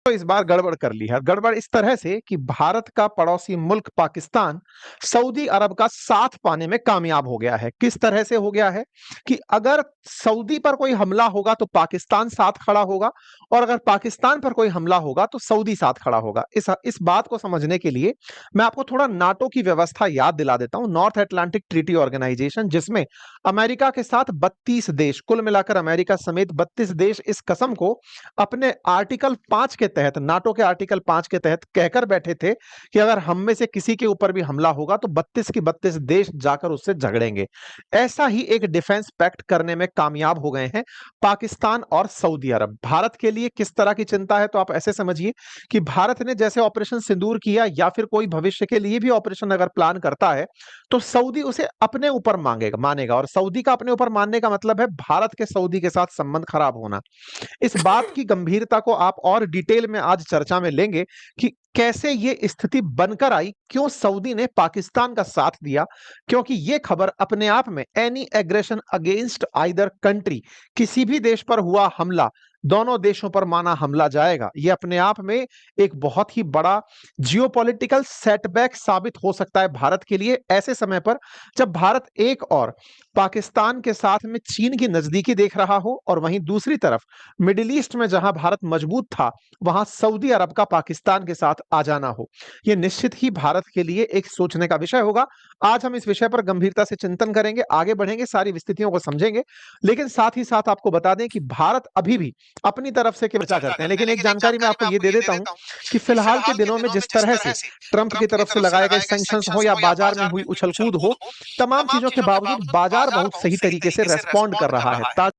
तो इस बार गड़बड़ कर ली है। गड़बड़ इस तरह से कि भारत का पड़ोसी मुल्क पाकिस्तान सऊदी अरब का साथ पाने में कामयाब हो गया है। किस तरह से हो गया है कि अगर सऊदी पर कोई हमला होगा तो पाकिस्तान साथ खड़ा होगा, और अगर पाकिस्तान पर कोई हमला होगा तो सऊदी साथ खड़ा होगा। इस बात को समझने के लिए मैं आपको थोड़ा नाटो की व्यवस्था याद दिला देता हूं, नॉर्थ अटलांटिक ट्रीटी ऑर्गेनाइजेशन, जिसमें अमेरिका के साथ 32 देश, कुल मिलाकर अमेरिका समेत 32 देश इस कसम को अपने आर्टिकल 5 के तहत, नाटो के आर्टिकल 5 के तहत कहकर बैठे थे कि अगर हम में से किसी के ऊपर भी हमला होगा तो 32 की 32 देश जाकर उससे झगड़ेंगे। ऐसा ही एक डिफेंस पैक्ट करने में कामयाब हो गए हैं पाकिस्तान और सऊदी अरब। भारत के लिए किस तरह की चिंता है, तो आप ऐसे समझिए कि भारत ने जैसे ऑपरेशन सिंदूर किया या फिर कोई भविष्य के लिए भी ऑपरेशन अगर प्लान करता है तो सऊदी उसे अपने ऊपर मानेगा, और सऊदी का अपने ऊपर मानने का मतलब है भारत के सऊदी के साथ संबंध खराब होना। इस बात की गंभीरता को आप और डिटेल में आज चर्चा में लेंगे कि कैसे ये स्थिति बनकर आई, क्यों सऊदी ने पाकिस्तान का साथ दिया, क्योंकि ये खबर अपने आप में any aggression against either country, किसी भी देश पर हुआ हमला, दोनों देशों पर माना हमला जाएगा, ये अपने आप में एक बहुत ही बड़ा जियोपॉलिटिकल सेटबैक साबित हो सकता है भारत के लिए, ऐसे समय पर जब भारत एक और पाकिस्तान के साथ में चीन की नजदीकी देख रहा हो, और वहीं दूसरी तरफ मिडिल ईस्ट में जहां भारत मजबूत था वहां सऊदी अरब का पाकिस्तान के साथ आ जाना हो। यह निश्चित ही भारत के लिए एक सोचने का विषय होगा। आज हम इस विषय पर गंभीरता से चिंतन करेंगे, आगे बढ़ेंगे, सारी स्थितियों को समझेंगे, लेकिन साथ ही साथ आपको बता दें कि भारत अभी भी अपनी तरफ से चर्चा करते हैं। लेकिन एक जानकारी मैं आपको यह दे देता हूं कि फिलहाल के दिनों में जिस तरह से ट्रंप की तरफ से लगाए गए सैंक्शंस हो या बाजार में हुई उछलकूद हो, तमाम चीजों के बावजूद बाजार बहुत सही तरीके से रेस्पॉन्ड कर रहा है।